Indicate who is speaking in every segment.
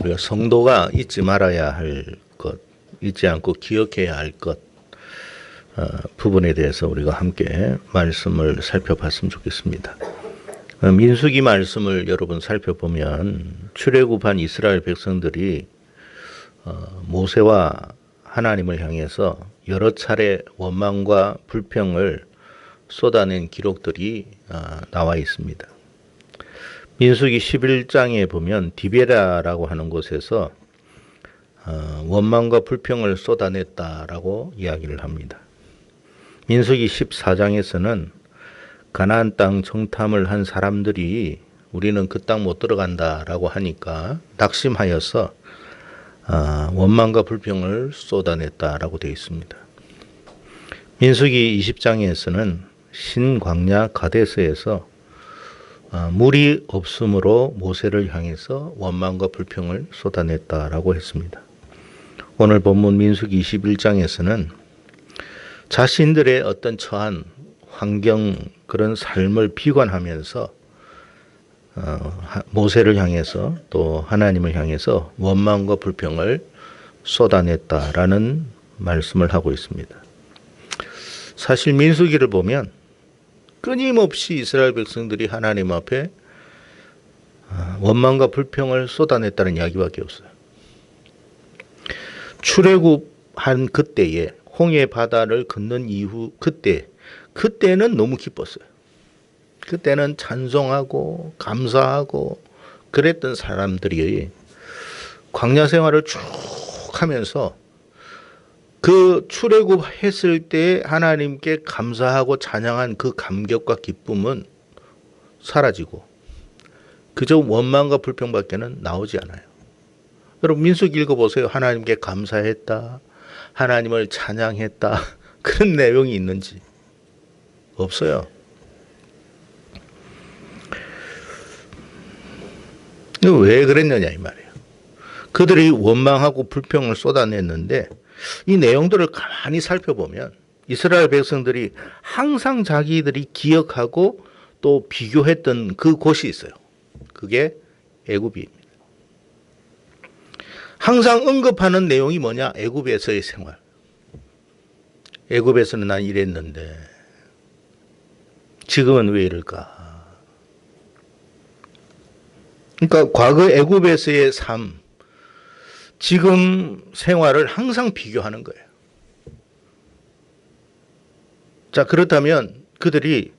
Speaker 1: 우리가 성도가 잊지 말아야 할 것, 잊지 않고 기억해야 할 것 부분에 대해서 우리가 함께 말씀을 살펴봤으면 좋겠습니다. 민수기 말씀을 여러분 살펴보면 출애굽한 이스라엘 백성들이 모세와 하나님을 향해서 여러 차례 원망과 불평을 쏟아낸 기록들이 나와 있습니다. 민수기 11장에 보면 디베라라고 하는 곳에서 원망과 불평을 쏟아냈다라고 이야기를 합니다. 민수기 14장에서는 가나안 땅 정탐을 한 사람들이 우리는 그 땅 못 들어간다라고 하니까 낙심하여서 원망과 불평을 쏟아냈다라고 되어 있습니다. 민수기 20장에서는 신광야 가데스에서 물이 없으므로 모세를 향해서 원망과 불평을 쏟아냈다라고 했습니다. 오늘 본문 민수기 21장에서는 자신들의 어떤 처한 환경 그런 삶을 비관하면서 모세를 향해서 또 하나님을 향해서 원망과 불평을 쏟아냈다라는 말씀을 하고 있습니다. 사실 민수기를 보면 끊임없이 이스라엘 백성들이 하나님 앞에 원망과 불평을 쏟아냈다는 이야기밖에 없어요. 출애굽한 그때에 홍해 바다를 건넌 이후 그때는 너무 기뻤어요. 그때는 찬송하고 감사하고 그랬던 사람들이 광야 생활을 쭉 하면서 그 출애굽했을 때 하나님께 감사하고 찬양한 그 감격과 기쁨은 사라지고 그저 원망과 불평밖에는 나오지 않아요. 여러분 민수기 읽어보세요. 하나님께 감사했다. 하나님을 찬양했다. 그런 내용이 있는지 없어요. 왜 그랬느냐 이 말이에요. 그들이 원망하고 불평을 쏟아냈는데 이 내용들을 가만히 살펴보면 이스라엘 백성들이 항상 자기들이 기억하고 또 비교했던 그 곳이 있어요. 그게 애굽입니다. 항상 언급하는 내용이 뭐냐? 애굽에서의 생활. 애굽에서는 난 이랬는데 지금은 왜 이럴까? 그러니까 과거 애굽에서의 삶, 지금 생활을 항상 비교하는 거예요. 자, 그렇다면 그들이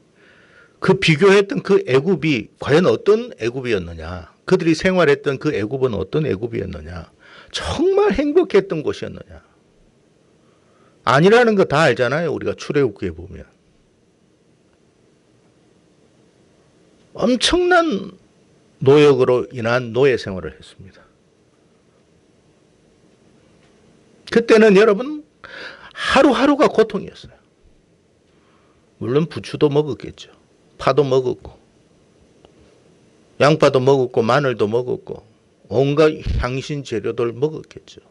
Speaker 1: 그 비교했던 그 애굽이 과연 어떤 애굽이었느냐? 그들이 생활했던 그 애굽은 어떤 애굽이었느냐? 정말 행복했던 곳이었느냐? 아니라는 거 다 알잖아요. 우리가 출애굽기에 보면. 엄청난 노역으로 인한 노예 생활을 했습니다. 그때는 여러분 하루하루가 고통이었어요. 물론 부추도 먹었겠죠. 파도 먹었고 양파도 먹었고 마늘도 먹었고 온갖 향신 재료들 먹었겠죠.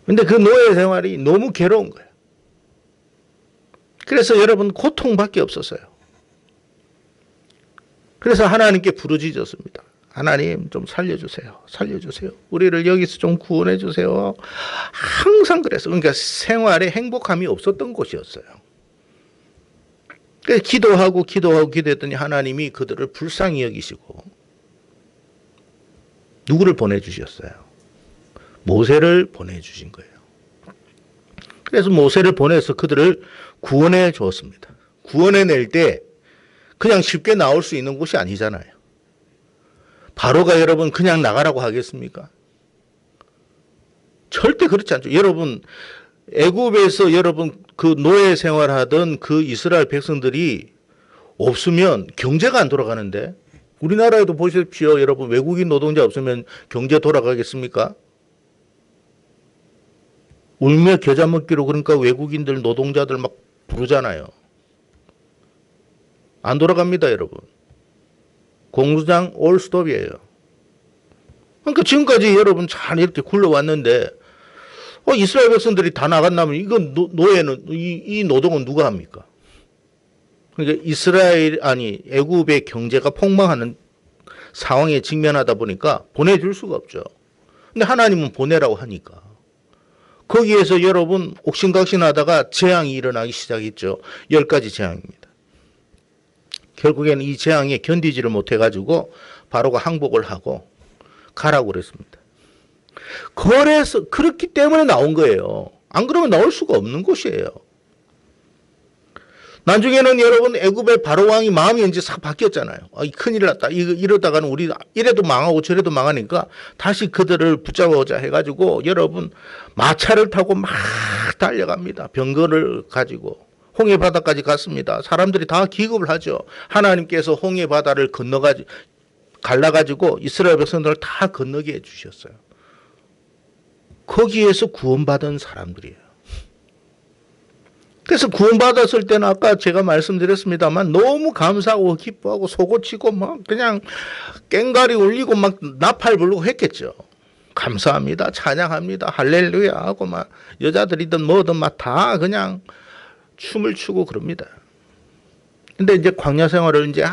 Speaker 1: 근데 그 노예 생활이 너무 괴로운 거예요. 그래서 여러분 고통밖에 없었어요. 그래서 하나님께 부르짖었습니다. 하나님 좀 살려주세요. 살려주세요. 우리를 여기서 좀 구원해 주세요. 항상 그랬어요. 그러니까 생활에 행복함이 없었던 곳이었어요. 그래서 기도했더니 하나님이 그들을 불쌍히 여기시고 누구를 보내주셨어요? 모세를 보내주신 거예요. 그래서 모세를 보내서 그들을 구원해 주었습니다. 구원해낼 때 그냥 쉽게 나올 수 있는 곳이 아니잖아요. 바로가 여러분 그냥 나가라고 하겠습니까? 절대 그렇지 않죠. 여러분 애굽에서 여러분 그 노예 생활하던 그 이스라엘 백성들이 없으면 경제가 안 돌아가는데 우리나라에도 보십시오. 여러분 외국인 노동자 없으면 경제 돌아가겠습니까? 울며 겨자 먹기로 그러니까 외국인들 노동자들 막 부르잖아요. 안 돌아갑니다, 여러분. 공수장 올 스톱이에요. 그러니까 지금까지 여러분 잘 이렇게 굴러왔는데 이스라엘 백성들이 다 나간다면 이건 노예는 이 노동은 누가 합니까? 그러니까 애굽의 경제가 폭망하는 상황에 직면하다 보니까 보내줄 수가 없죠. 근데 하나님은 보내라고 하니까. 거기에서 여러분 옥신각신하다가 재앙이 일어나기 시작했죠. 10가지 재앙입니다. 결국에는 이 재앙에 견디지를 못해가지고 바로가 항복을 하고 가라고 그랬습니다. 그래서 그렇기 때문에 나온 거예요. 안 그러면 나올 수가 없는 곳이에요. 나중에는 여러분 애굽의 바로 왕이 마음이 이제 싹 바뀌었잖아요. 큰일 났다. 이러다가는 우리 이래도 망하고 저래도 망하니까 다시 그들을 붙잡아오자 해가지고 여러분 마차를 타고 막 달려갑니다. 병거를 가지고 홍해 바다까지 갔습니다. 사람들이 다 기겁을 하죠. 하나님께서 홍해 바다를 갈라가지고 이스라엘 백성들을 다 건너게 해주셨어요. 거기에서 구원받은 사람들이에요. 그래서 구원받았을 때는 아까 제가 말씀드렸습니다만 너무 감사하고 기뻐하고 속옷치고 막 그냥 꽹가리 울리고 막 나팔 부르고 했겠죠. 감사합니다. 찬양합니다. 할렐루야 하고 막 여자들이든 뭐든 막 다 그냥 춤을 추고 그럽니다. 근데 이제 광야 생활을 이제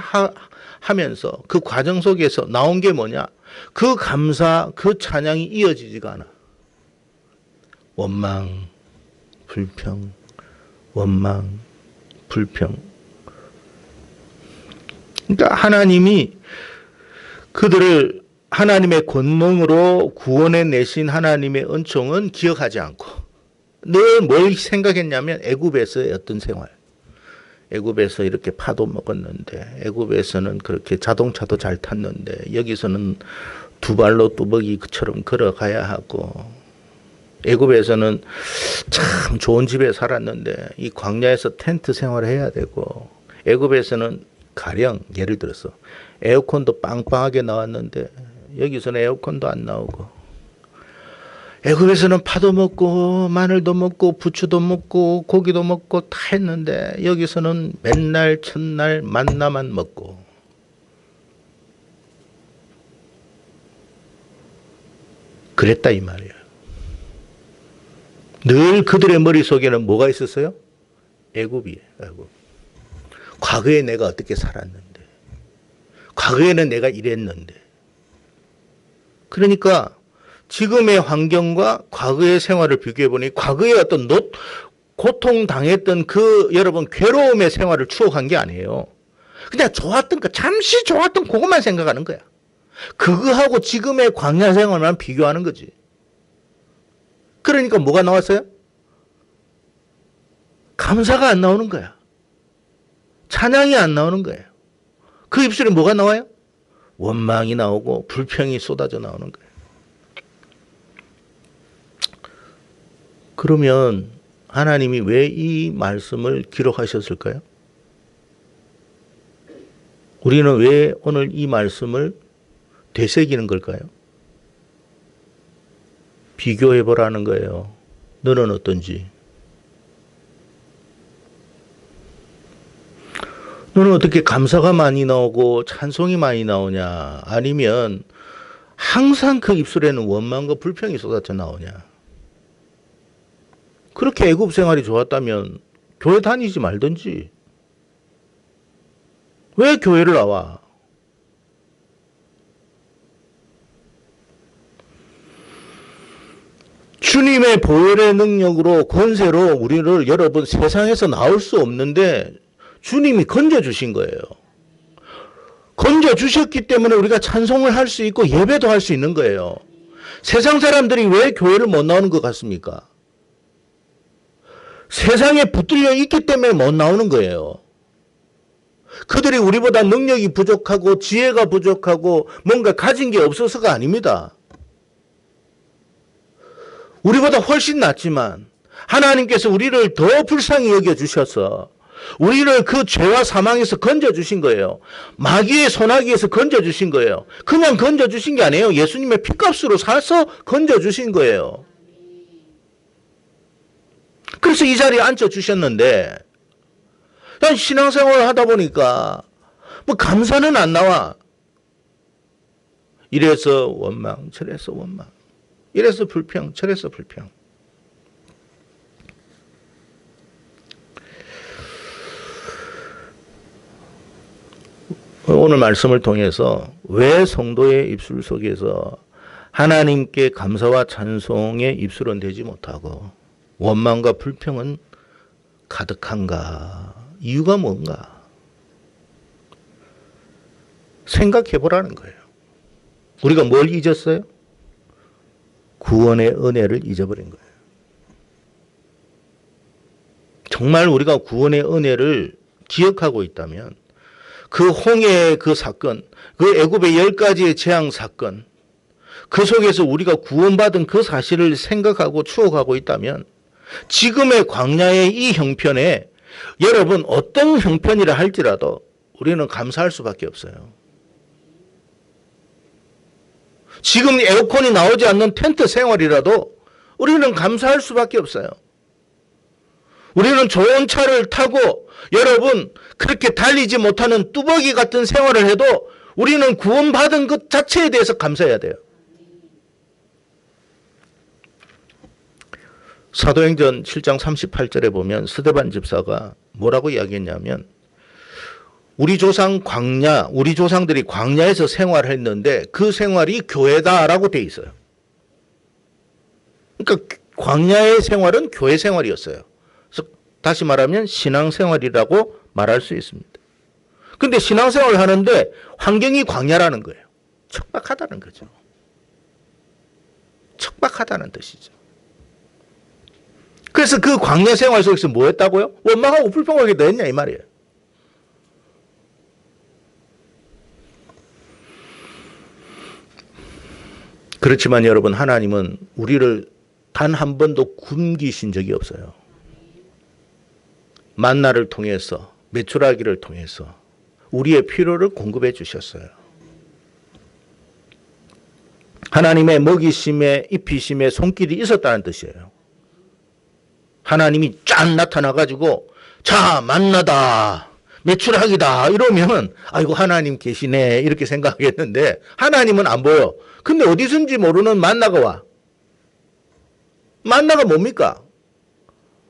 Speaker 1: 하면서 그 과정 속에서 나온 게 뭐냐? 그 감사, 그 찬양이 이어지지가 않아. 원망, 불평, 원망, 불평. 그러니까 하나님이 그들을 하나님의 권능으로 구원해 내신 하나님의 은총은 기억하지 않고 늘 뭘 생각했냐면 애굽에서의 어떤 생활. 애굽에서 이렇게 파도 먹었는데 애굽에서는 그렇게 자동차도 잘 탔는데 여기서는 두 발로 뚜벅이처럼 걸어가야 하고 애굽에서는 참 좋은 집에 살았는데 이 광야에서 텐트 생활을 해야 되고 애굽에서는 가령 예를 들어서 에어컨도 빵빵하게 나왔는데 여기서는 에어컨도 안 나오고 애굽에서는 파도 먹고 마늘도 먹고 부추도 먹고 고기도 먹고 다 했는데 여기서는 맨날 첫날 만나만 먹고 그랬다 이 말이에요. 늘 그들의 머릿속에는 뭐가 있었어요? 애굽이에요. 애굽. 과거에 내가 어떻게 살았는데 과거에는 내가 이랬는데 그러니까 지금의 환경과 과거의 생활을 비교해 보니 과거의 어떤 고통당했던 그 여러분 괴로움의 생활을 추억한 게 아니에요. 그냥 좋았던 거 잠시 좋았던 그것만 생각하는 거야. 그거하고 지금의 광야 생활만 비교하는 거지. 그러니까 뭐가 나왔어요? 감사가 안 나오는 거야. 찬양이 안 나오는 거예요. 그 입술에 뭐가 나와요? 원망이 나오고 불평이 쏟아져 나오는 거예요. 그러면 하나님이 왜 이 말씀을 기록하셨을까요? 우리는 왜 오늘 이 말씀을 되새기는 걸까요? 비교해보라는 거예요. 너는 어떤지. 너는 어떻게 감사가 많이 나오고 찬송이 많이 나오냐? 아니면 항상 그 입술에는 원망과 불평이 쏟아져 나오냐? 그렇게 애굽 생활이 좋았다면 교회 다니지 말든지. 왜 교회를 나와? 주님의 보혈의 능력으로 권세로 우리를 여러분 세상에서 나올 수 없는데 주님이 건져주신 거예요. 건져주셨기 때문에 우리가 찬송을 할 수 있고 예배도 할 수 있는 거예요. 세상 사람들이 왜 교회를 못 나오는 것 같습니까? 세상에 붙들려 있기 때문에 못 나오는 거예요. 그들이 우리보다 능력이 부족하고 지혜가 부족하고 뭔가 가진 게 없어서가 아닙니다. 우리보다 훨씬 낫지만 하나님께서 우리를 더 불쌍히 여겨주셔서 우리를 그 죄와 사망에서 건져주신 거예요. 마귀의 소나기에서 건져주신 거예요. 그냥 건져주신 게 아니에요. 예수님의 피값으로 사서 건져주신 거예요. 그래서 이 자리에 앉혀주셨는데 신앙생활을 하다 보니까 뭐 감사는 안 나와. 이래서 원망, 저래서 원망. 이래서 불평, 저래서 불평. 오늘 말씀을 통해서 왜 성도의 입술 속에서 하나님께 감사와 찬송의 입술은 되지 못하고 원망과 불평은 가득한가? 이유가 뭔가? 생각해 보라는 거예요. 우리가 뭘 잊었어요? 구원의 은혜를 잊어버린 거예요. 정말 우리가 구원의 은혜를 기억하고 있다면 그 홍해의 그 사건, 그 애굽의 10가지의 재앙 사건, 그 속에서 우리가 구원받은 그 사실을 생각하고 추억하고 있다면 지금의 광야의 이 형편에 여러분 어떤 형편이라 할지라도 우리는 감사할 수밖에 없어요. 지금 에어컨이 나오지 않는 텐트 생활이라도 우리는 감사할 수밖에 없어요. 우리는 좋은 차를 타고 여러분 그렇게 달리지 못하는 뚜벅이 같은 생활을 해도 우리는 구원받은 것 자체에 대해서 감사해야 돼요. 사도행전 7장 38절에 보면 스데반 집사가 뭐라고 이야기했냐면 우리 조상들이 광야에서 생활했는데 그 생활이 교회다라고 돼 있어요. 그러니까 광야의 생활은 교회 생활이었어요. 그래서 다시 말하면 신앙생활이라고 말할 수 있습니다. 그런데 신앙생활을 하는데 환경이 광야라는 거예요. 척박하다는 거죠. 척박하다는 뜻이죠. 그래서 그 광야 생활 속에서 뭐 했다고요? 원망하고 불평하게 됐냐 이 말이에요. 그렇지만 여러분 하나님은 우리를 단 한 번도 굶기신 적이 없어요. 만나를 통해서 메추라기를 통해서 우리의 필요를 공급해 주셨어요. 하나님의 먹이심에 입히심에 손길이 있었다는 뜻이에요. 하나님이 쫙 나타나가지고 자 만나다 메추라기다 이러면 아이고 하나님 계시네 이렇게 생각하겠는데 하나님은 안 보여. 근데 어디선지 모르는 만나가 와. 만나가 뭡니까?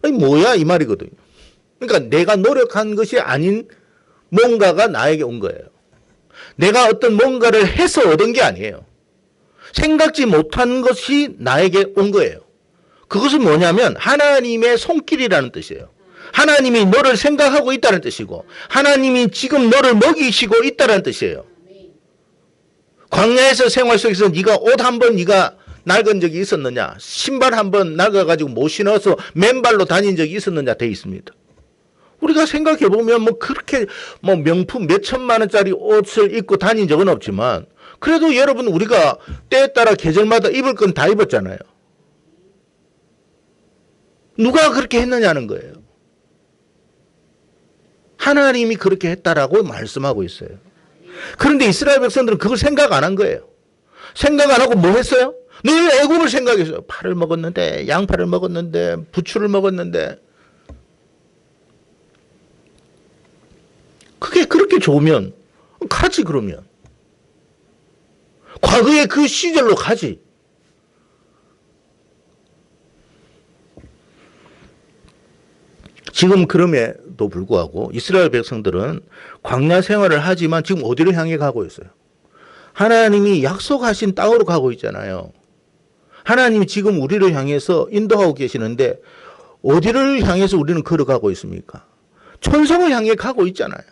Speaker 1: 아니 뭐야 이 말이거든요. 그러니까 내가 노력한 것이 아닌 뭔가가 나에게 온 거예요. 내가 어떤 뭔가를 해서 얻은 게 아니에요. 생각지 못한 것이 나에게 온 거예요. 그것은 뭐냐면 하나님의 손길이라는 뜻이에요. 하나님이 너를 생각하고 있다는 뜻이고 하나님이 지금 너를 먹이시고 있다는 뜻이에요. 광야에서 생활 속에서 네가 옷 한 번 네가 낡은 적이 있었느냐? 신발 한 번 낡아가지고 못 신어서 맨발로 다닌 적이 있었느냐? 돼 있습니다. 우리가 생각해 보면 뭐 그렇게 뭐 명품 몇 천만 원짜리 옷을 입고 다닌 적은 없지만 그래도 여러분 우리가 때에 따라 계절마다 입을 건 다 입었잖아요. 누가 그렇게 했느냐는 거예요. 하나님이 그렇게 했다라고 말씀하고 있어요. 그런데 이스라엘 백성들은 그걸 생각 안 한 거예요. 생각 안 하고 뭐 했어요? 늘 애굽을 생각했어요. 파를 먹었는데 양파를 먹었는데 부추를 먹었는데 그게 그렇게 좋으면 가지 그러면. 과거의 그 시절로 가지. 지금 그럼에도 불구하고 이스라엘 백성들은 광야 생활을 하지만 지금 어디를 향해 가고 있어요? 하나님이 약속하신 땅으로 가고 있잖아요. 하나님이 지금 우리를 향해서 인도하고 계시는데 어디를 향해서 우리는 걸어가고 있습니까? 천성을 향해 가고 있잖아요.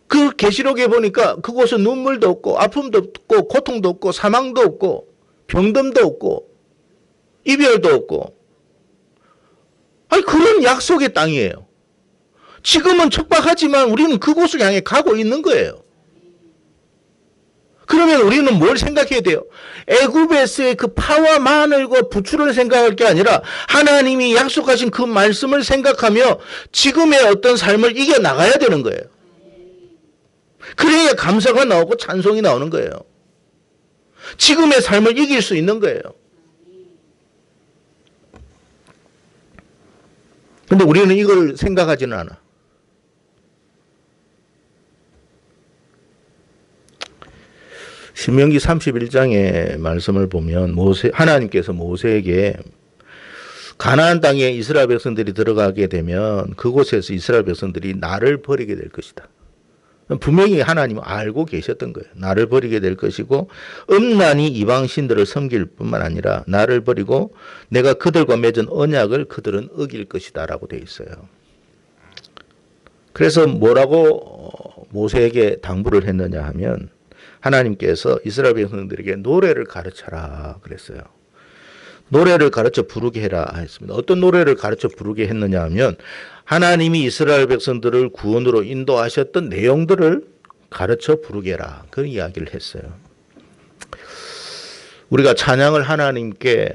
Speaker 1: 그 계시록에 보니까 그곳은 눈물도 없고 아픔도 없고 고통도 없고 사망도 없고 병듦도 없고 이별도 없고 아니 그런 약속의 땅이에요. 지금은 척박하지만 우리는 그곳을 향해 가고 있는 거예요. 그러면 우리는 뭘 생각해야 돼요? 애굽에서의 그 파와 마늘과 부추를 생각할 게 아니라 하나님이 약속하신 그 말씀을 생각하며 지금의 어떤 삶을 이겨나가야 되는 거예요. 그래야 감사가 나오고 찬송이 나오는 거예요. 지금의 삶을 이길 수 있는 거예요. 근데 우리는 이걸 생각하지는 않아. 신명기 31장의 말씀을 보면 하나님께서 모세에게 가나안 땅에 이스라엘 백성들이 들어가게 되면 그곳에서 이스라엘 백성들이 나를 버리게 될 것이다. 분명히 하나님은 알고 계셨던 거예요. 나를 버리게 될 것이고 음란히 이방 신들을 섬길 뿐만 아니라 나를 버리고 내가 그들과 맺은 언약을 그들은 어길 것이다 라고 되어 있어요. 그래서 뭐라고 모세에게 당부를 했느냐 하면 하나님께서 이스라엘 백성들에게 노래를 가르쳐라 그랬어요. 노래를 가르쳐 부르게 해라 했습니다. 어떤 노래를 가르쳐 부르게 했느냐 하면 하나님이 이스라엘 백성들을 구원으로 인도하셨던 내용들을 가르쳐 부르게 해라. 그런 이야기를 했어요. 우리가 찬양을 하나님께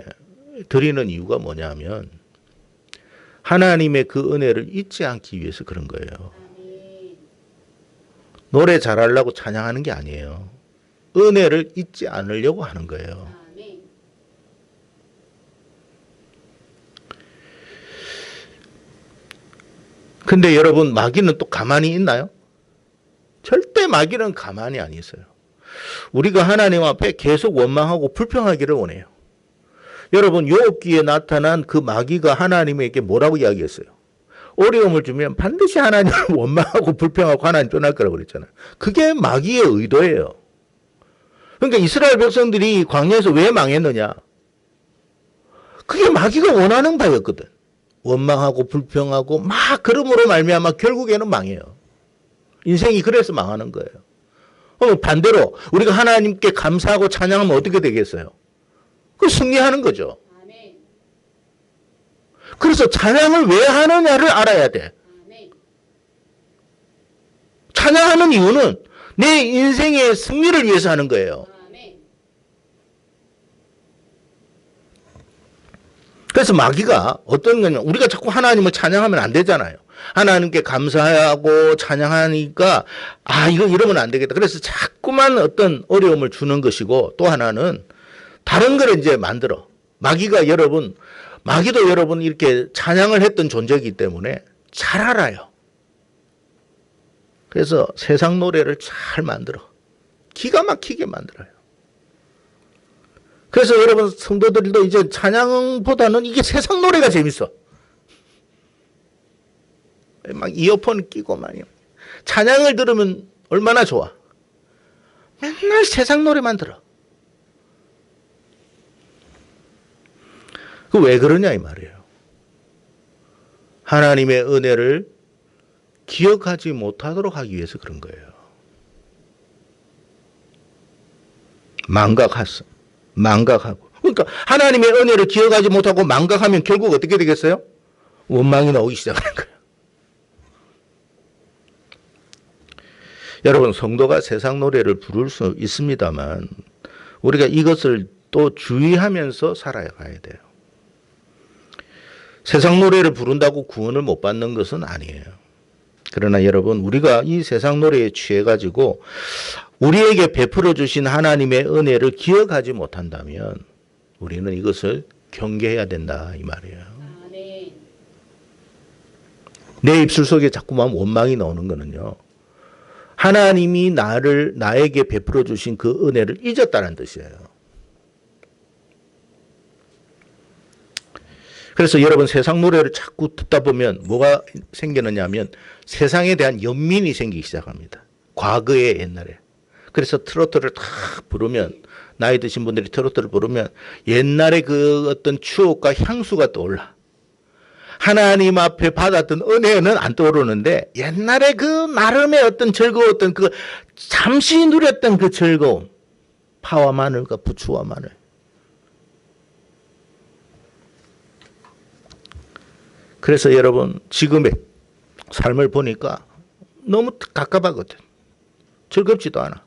Speaker 1: 드리는 이유가 뭐냐면 하나님의 그 은혜를 잊지 않기 위해서 그런 거예요. 노래 잘하려고 찬양하는 게 아니에요. 은혜를 잊지 않으려고 하는 거예요. 근데 여러분 마귀는 또 가만히 있나요? 절대 마귀는 가만히 안 있어요. 우리가 하나님 앞에 계속 원망하고 불평하기를 원해요. 여러분 욥기에 나타난 그 마귀가 하나님에게 뭐라고 이야기했어요? 어려움을 주면 반드시 하나님을 원망하고 불평하고 하나님 떠날 거라고 그랬잖아요. 그게 마귀의 의도예요. 그러니까 이스라엘 백성들이 광야에서 왜 망했느냐? 그게 마귀가 원하는 바였거든. 원망하고 불평하고 막 그럼으로 말미암아 결국에는 망해요. 인생이 그래서 망하는 거예요. 반대로 우리가 하나님께 감사하고 찬양하면 어떻게 되겠어요? 그 승리하는 거죠. 그래서 찬양을 왜 하느냐를 알아야 돼. 찬양하는 이유는 내 인생의 승리를 위해서 하는 거예요. 그래서 마귀가 어떤 거냐, 우리가 자꾸 하나님을 찬양하면 안 되잖아요. 하나님께 감사하고 찬양하니까 이거 이러면 안 되겠다. 그래서 자꾸만 어떤 어려움을 주는 것이고 또 하나는 다른 걸 이제 만들어. 마귀도 여러분 이렇게 찬양을 했던 존재이기 때문에 잘 알아요. 그래서 세상 노래를 잘 만들어. 기가 막히게 만들어요. 그래서 여러분 성도들도 이제 찬양보다는 이게 세상 노래가 재밌어. 막 이어폰 끼고 말이야. 찬양을 들으면 얼마나 좋아. 맨날 세상 노래만 들어. 그 왜 그러냐 이 말이에요. 하나님의 은혜를 기억하지 못하도록 하기 위해서 그런 거예요. 망각하고. 그러니까 하나님의 은혜를 기억하지 못하고 망각하면 결국 어떻게 되겠어요? 원망이 나오기 시작하는 거예요. 여러분 성도가 세상 노래를 부를 수 있습니다만 우리가 이것을 또 주의하면서 살아가야 돼요. 세상 노래를 부른다고 구원을 못 받는 것은 아니에요. 그러나 여러분 우리가 이 세상 노래에 취해가지고 우리에게 베풀어 주신 하나님의 은혜를 기억하지 못한다면 우리는 이것을 경계해야 된다 이 말이에요. 내 입술 속에 자꾸만 원망이 나오는 거는요. 하나님이 나에게 베풀어 주신 그 은혜를 잊었다는 뜻이에요. 그래서 여러분 세상 노래를 자꾸 듣다 보면 뭐가 생기느냐 하면 세상에 대한 연민이 생기기 시작합니다. 과거에 옛날에. 그래서 트로트를 다 부르면 나이 드신 분들이 트로트를 부르면 옛날에 그 어떤 추억과 향수가 떠올라. 하나님 앞에 받았던 은혜는 안 떠오르는데 옛날에 그 나름의 어떤 즐거웠던 그 잠시 누렸던 그 즐거움. 파와 마늘과 부추와 마늘. 그래서 여러분 지금의 삶을 보니까 너무 갑갑하거든. 즐겁지도 않아.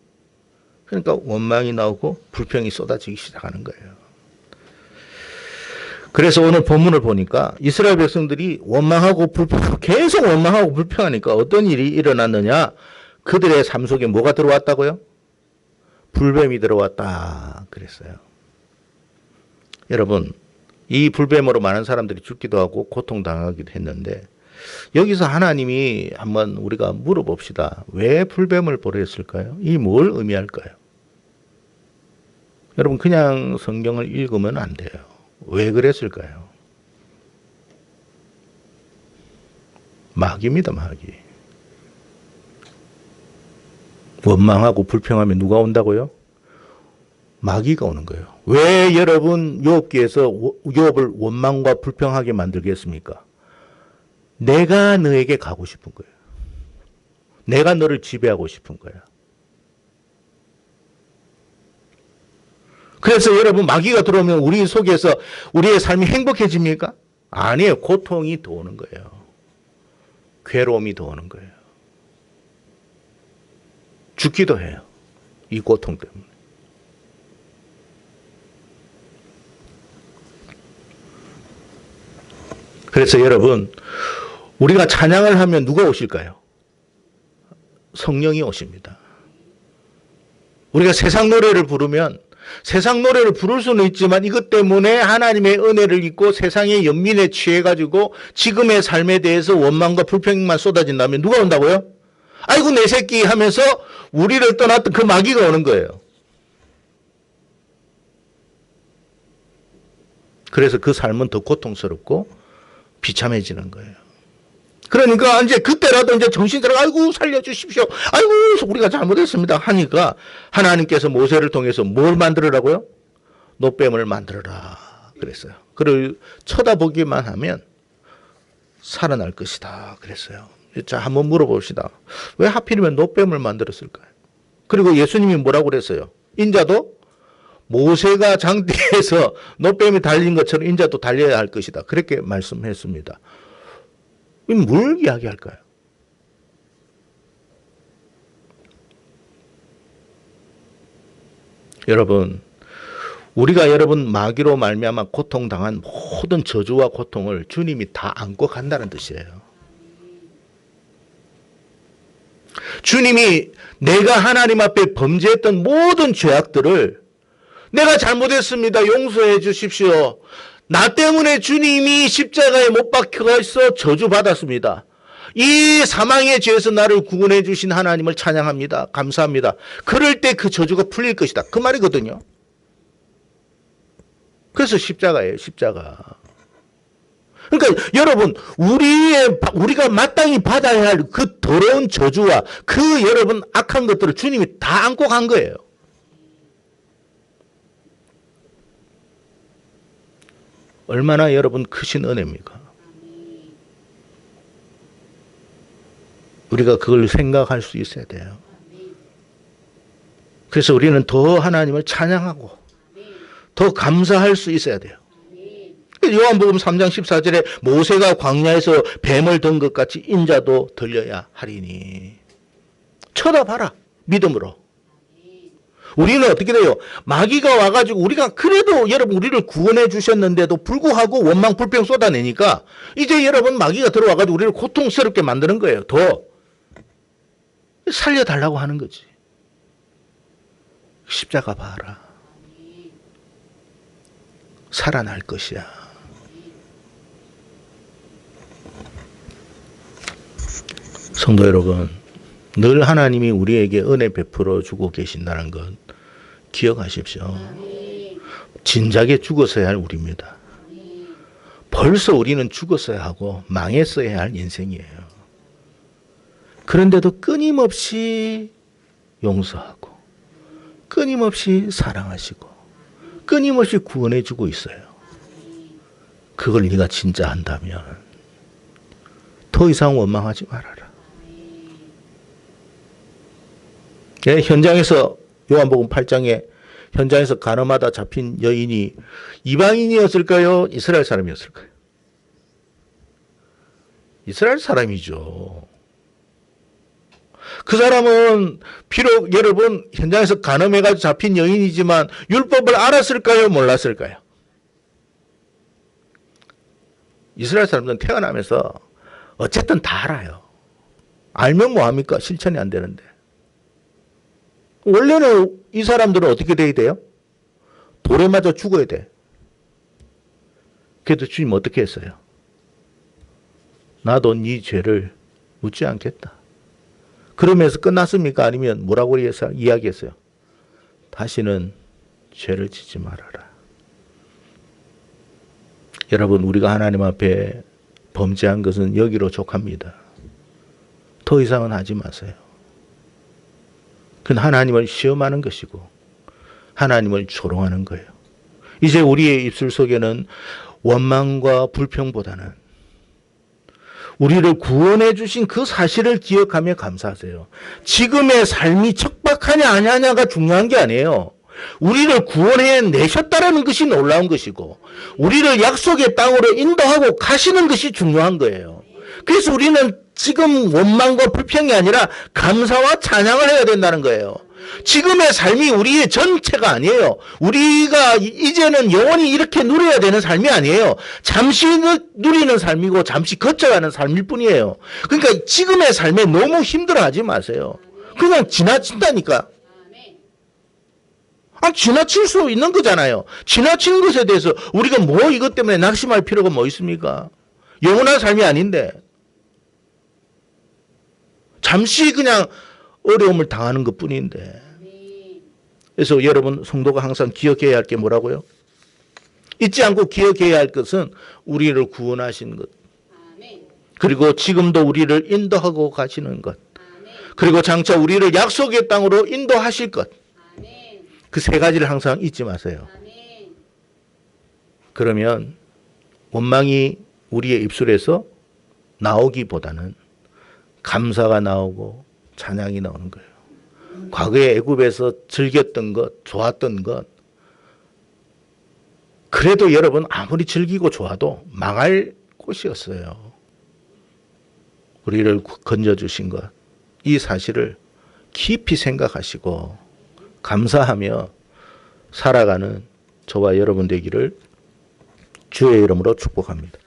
Speaker 1: 그러니까 원망이 나오고 불평이 쏟아지기 시작하는 거예요. 그래서 오늘 본문을 보니까 이스라엘 백성들이 원망하고 계속 원망하고 불평하니까 어떤 일이 일어났느냐. 그들의 삶 속에 뭐가 들어왔다고요? 불뱀이 들어왔다 그랬어요. 여러분 이 불뱀으로 많은 사람들이 죽기도 하고 고통당하기도 했는데 여기서 하나님이 한번 우리가 물어봅시다. 왜 불뱀을 보냈을까요? 이 뭘 의미할까요? 여러분 그냥 성경을 읽으면 안 돼요. 왜 그랬을까요? 마귀입니다. 마귀. 원망하고 불평하면 누가 온다고요? 마귀가 오는 거예요. 왜 여러분 욥기에서 욥을 원망과 불평하게 만들겠습니까? 내가 너에게 가고 싶은 거예요. 내가 너를 지배하고 싶은 거야. 그래서 여러분 마귀가 들어오면 우리 속에서 우리의 삶이 행복해집니까? 아니에요. 고통이 더 오는 거예요. 괴로움이 더 오는 거예요. 죽기도 해요. 이 고통 때문에. 그래서 여러분 우리가 찬양을 하면 누가 오실까요? 성령이 오십니다. 우리가 세상 노래를 부르면 세상 노래를 부를 수는 있지만 이것 때문에 하나님의 은혜를 잊고 세상의 연민에 취해가지고 지금의 삶에 대해서 원망과 불평만 쏟아진다면 누가 온다고요? 아이고 내 새끼 하면서 우리를 떠났던 그 마귀가 오는 거예요. 그래서 그 삶은 더 고통스럽고 비참해지는 거예요. 그러니까 이제 그때라도 이제 정신 들어 아이고 살려주십시오. 아이고 우리가 잘못했습니다 하니까 하나님께서 모세를 통해서 뭘 만들으라고요? 노뱀을 만들어라 그랬어요. 그를 쳐다보기만 하면 살아날 것이다 그랬어요. 자 한번 물어봅시다. 왜 하필이면 노뱀을 만들었을까요? 그리고 예수님이 뭐라고 그랬어요? 인자도 모세가 장대에서 노뱀이 달린 것처럼 인자도 달려야 할 것이다. 그렇게 말씀했습니다. 뭘 이야기할까요? 여러분, 우리가 여러분 마귀로 말미암아 고통당한 모든 저주와 고통을 주님이 다 안고 간다는 뜻이에요. 주님이 내가 하나님 앞에 범죄했던 모든 죄악들을 내가 잘못했습니다. 용서해 주십시오. 나 때문에 주님이 십자가에 못 박혀서 저주받았습니다. 이 사망의 죄에서 나를 구원해 주신 하나님을 찬양합니다. 감사합니다. 그럴 때 그 저주가 풀릴 것이다. 그 말이거든요. 그래서 십자가예요. 십자가. 그러니까 여러분 우리가 마땅히 받아야 할 그 더러운 저주와 그 여러분 악한 것들을 주님이 다 안고 간 거예요. 얼마나 여러분 크신 은혜입니까? 우리가 그걸 생각할 수 있어야 돼요. 그래서 우리는 더 하나님을 찬양하고 더 감사할 수 있어야 돼요. 요한복음 3장 14절에 모세가 광야에서 뱀을 든 것 같이 인자도 들려야 하리니. 쳐다봐라. 믿음으로. 우리는 어떻게 돼요? 마귀가 와가지고 우리가 그래도 여러분 우리를 구원해 주셨는데도 불구하고 원망 불평 쏟아내니까 이제 여러분 마귀가 들어와가지고 우리를 고통스럽게 만드는 거예요. 더 살려달라고 하는 거지. 십자가 봐라. 살아날 것이야. 성도 여러분, 늘 하나님이 우리에게 은혜 베풀어 주고 계신다는 것 기억하십시오. 진작에 죽었어야 할 우리입니다. 벌써 우리는 죽었어야 하고 망했어야 할 인생이에요. 그런데도 끊임없이 용서하고 끊임없이 사랑하시고 끊임없이 구원해 주고 있어요. 그걸 네가 진짜 한다면 더 이상 원망하지 말아라. 예, 현장에서 요한복음 8장에 현장에서 간음하다 잡힌 여인이 이방인이었을까요? 이스라엘 사람이었을까요? 이스라엘 사람이죠. 그 사람은 비록 여러분 현장에서 간음해가지고 잡힌 여인이지만 율법을 알았을까요? 몰랐을까요? 이스라엘 사람들은 태어나면서 어쨌든 다 알아요. 알면 뭐합니까? 실천이 안 되는데. 원래는 이 사람들은 어떻게 돼야 돼요? 돌에 맞아 죽어야 돼. 그래도 주님 어떻게 했어요? 나도 네 죄를 묻지 않겠다. 그러면서 끝났습니까? 아니면 뭐라고 이야기했어요? 다시는 죄를 짓지 말아라. 여러분, 우리가 하나님 앞에 범죄한 것은 여기로 족합니다. 더 이상은 하지 마세요. 그건 하나님을 시험하는 것이고 하나님을 조롱하는 거예요. 이제 우리의 입술 속에는 원망과 불평보다는 우리를 구원해 주신 그 사실을 기억하며 감사하세요. 지금의 삶이 척박하냐 아니냐가 중요한 게 아니에요. 우리를 구원해 내셨다라는 것이 놀라운 것이고 우리를 약속의 땅으로 인도하고 가시는 것이 중요한 거예요. 그래서 우리는 지금 원망과 불평이 아니라 감사와 찬양을 해야 된다는 거예요. 지금의 삶이 우리의 전체가 아니에요. 우리가 이제는 영원히 이렇게 누려야 되는 삶이 아니에요. 잠시 누리는 삶이고 잠시 거쳐가는 삶일 뿐이에요. 그러니까 지금의 삶에 너무 힘들어하지 마세요. 그냥 지나친다니까. 지나칠 수 있는 거잖아요. 지나치는 것에 대해서 우리가 뭐 이것 때문에 낙심할 필요가 뭐 있습니까? 영원한 삶이 아닌데. 잠시 그냥 어려움을 당하는 것 뿐인데. 그래서 여러분 성도가 항상 기억해야 할 게 뭐라고요? 잊지 않고 기억해야 할 것은 우리를 구원하신 것. 그리고 지금도 우리를 인도하고 가시는 것. 그리고 장차 우리를 약속의 땅으로 인도하실 것. 그 세 가지를 항상 잊지 마세요. 그러면 원망이 우리의 입술에서 나오기보다는 감사가 나오고 찬양이 나오는 거예요. 과거에 애굽에서 즐겼던 것, 좋았던 것, 그래도 여러분 아무리 즐기고 좋아도 망할 곳이었어요. 우리를 건져주신 것, 이 사실을 깊이 생각하시고 감사하며 살아가는 저와 여러분 되기를 주의 이름으로 축복합니다.